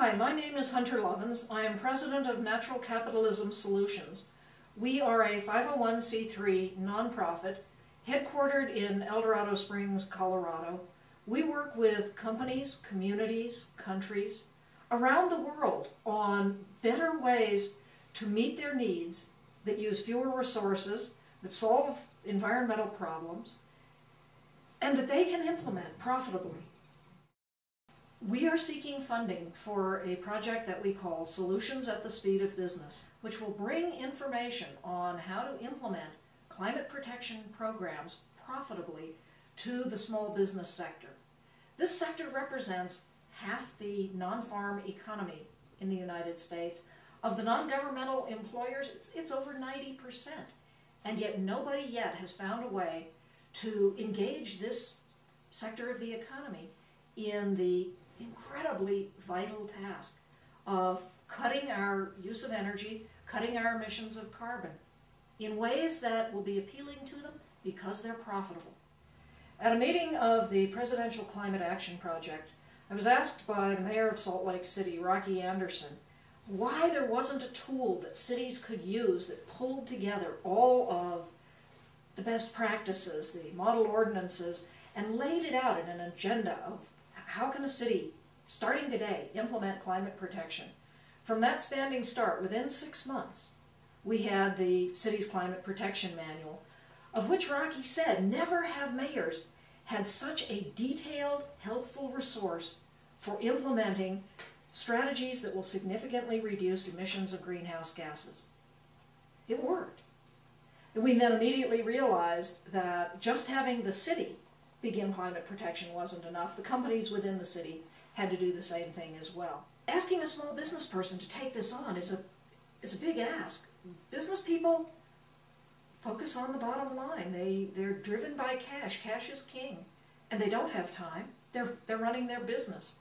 Hi, my name is Hunter Lovins. I am president of Natural Capitalism Solutions. We are a 501c3 nonprofit headquartered in El Dorado Springs, Colorado. We work with companies, communities, countries around the world on better ways to meet their needs that use fewer resources, that solve environmental problems, and that they can implement profitably. We are seeking funding for a project that we call Solutions at the Speed of Business, which will bring information on how to implement climate protection programs profitably to the small business sector. This sector represents half the non-farm economy in the United States. Of the non-governmental employers, it's over 90%. And yet nobody yet has found a way to engage this sector of the economy in the incredibly vital task of cutting our use of energy, cutting our emissions of carbon in ways that will be appealing to them because they're profitable. At a meeting of the Presidential Climate Action Project, I was asked by the mayor of Salt Lake City, Rocky Anderson, why there wasn't a tool that cities could use that pulled together all of the best practices, the model ordinances, and laid it out in an agenda of how can a city, starting today, implement climate protection. From that standing start, within 6 months, we had the city's climate protection manual, of which Rocky said, never have mayors had such a detailed, helpful resource for implementing strategies that will significantly reduce emissions of greenhouse gases. It worked. And we then immediately realized that just having the city begin climate protection wasn't enough. The companies within the city had to do the same thing as well. Asking a small business person to take this on is a big ask. Business people focus on the bottom line. They're driven by cash. Cash is king. And they don't have time. They're running their business.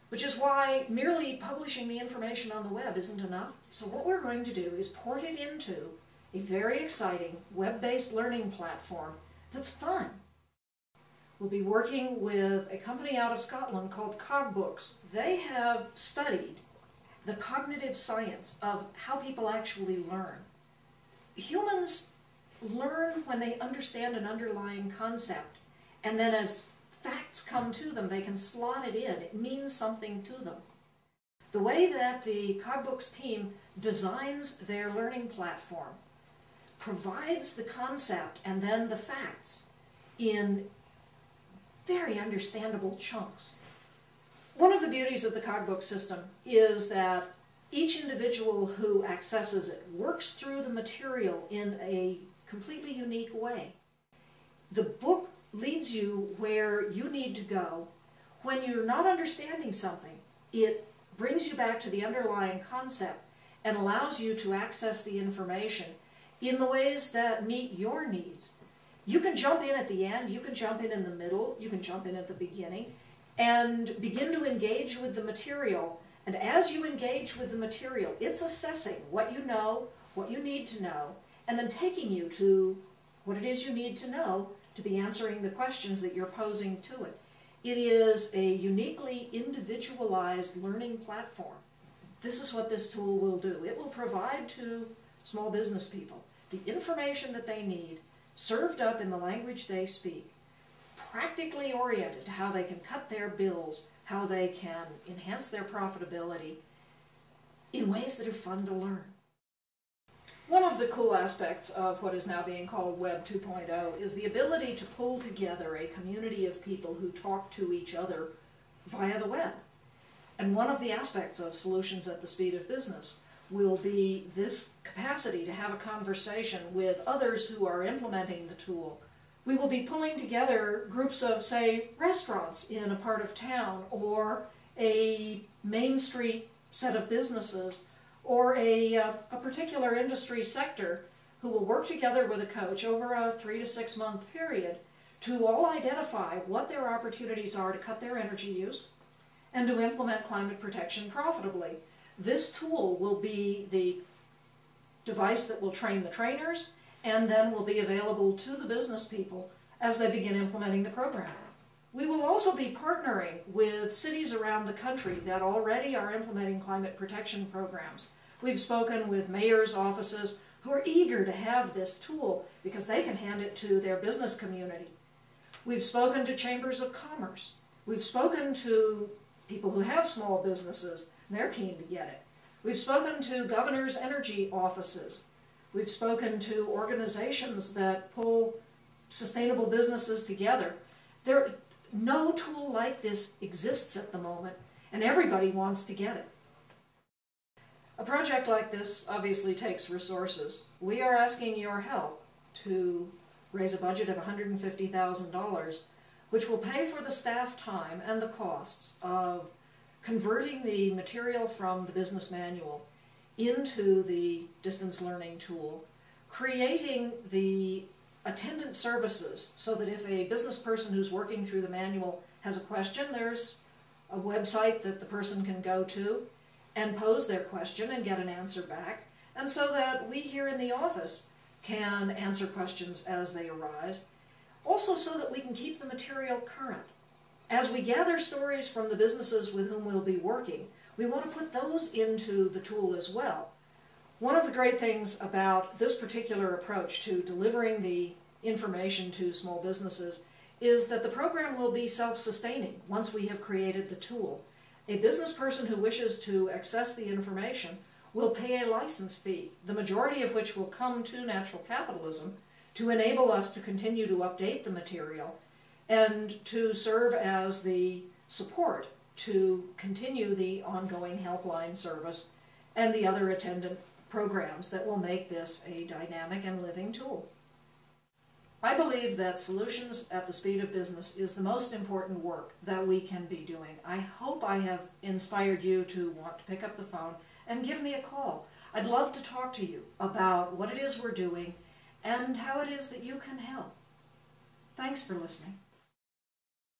Which is why merely publishing the information on the web isn't enough. So what we're going to do is port it into a very exciting web-based learning platform that's fun. We'll be working with a company out of Scotland called Cogbooks. They have studied the cognitive science of how people actually learn. Humans learn when they understand an underlying concept, and then as facts come to them, they can slot it in. It means something to them. The way that the Cogbooks team designs their learning platform provides the concept and then the facts in very understandable chunks. One of the beauties of the Cogbook system is that each individual who accesses it works through the material in a completely unique way. The book leads you where you need to go. When you're not understanding something, it brings you back to the underlying concept and allows you to access the information in the ways that meet your needs. You can jump in at the end, you can jump in the middle, you can jump in at the beginning, and begin to engage with the material. And as you engage with the material, it's assessing what you know, what you need to know, and then taking you to what it is you need to know to be answering the questions that you're posing to it. It is a uniquely individualized learning platform. This is what this tool will do. It will provide to small business people the information that they need, served up in the language they speak, practically oriented to how they can cut their bills, how they can enhance their profitability in ways that are fun to learn. One of the cool aspects of what is now being called Web 2.0 is the ability to pull together a community of people who talk to each other via the web. And one of the aspects of Solutions at the Speed of Business will be this capacity to have a conversation with others who are implementing the tool. We will be pulling together groups of, say, restaurants in a part of town, or a Main Street set of businesses, or a particular industry sector who will work together with a coach over a 3 to 6 month period to all identify what their opportunities are to cut their energy use and to implement climate protection profitably. This tool will be the device that will train the trainers and then will be available to the business people as they begin implementing the program. We will also be partnering with cities around the country that already are implementing climate protection programs. We've spoken with mayors' offices who are eager to have this tool because they can hand it to their business community. We've spoken to chambers of commerce. We've spoken to people who have small businesses, and they're keen to get it. We've spoken to governors' energy offices. We've spoken to organizations that pull sustainable businesses together. No tool like this exists at the moment, and everybody wants to get it. A project like this obviously takes resources. We are asking your help to raise a budget of $150,000, which will pay for the staff time and the costs of converting the material from the business manual into the distance learning tool, creating the attendant services so that if a business person who's working through the manual has a question, there's a website that the person can go to and pose their question and get an answer back, and so that we here in the office can answer questions as they arise. Also so that we can keep the material current. As we gather stories from the businesses with whom we'll be working, we want to put those into the tool as well. One of the great things about this particular approach to delivering the information to small businesses is that the program will be self-sustaining once we have created the tool. A business person who wishes to access the information will pay a license fee, the majority of which will come to Natural Capitalism to enable us to continue to update the material and to serve as the support to continue the ongoing helpline service and the other attendant programs that will make this a dynamic and living tool. I believe that solutions at the speed of business is the most important work that we can be doing. I hope I have inspired you to want to pick up the phone and give me a call. I'd love to talk to you about what it is we're doing and how it is that you can help. Thanks for listening.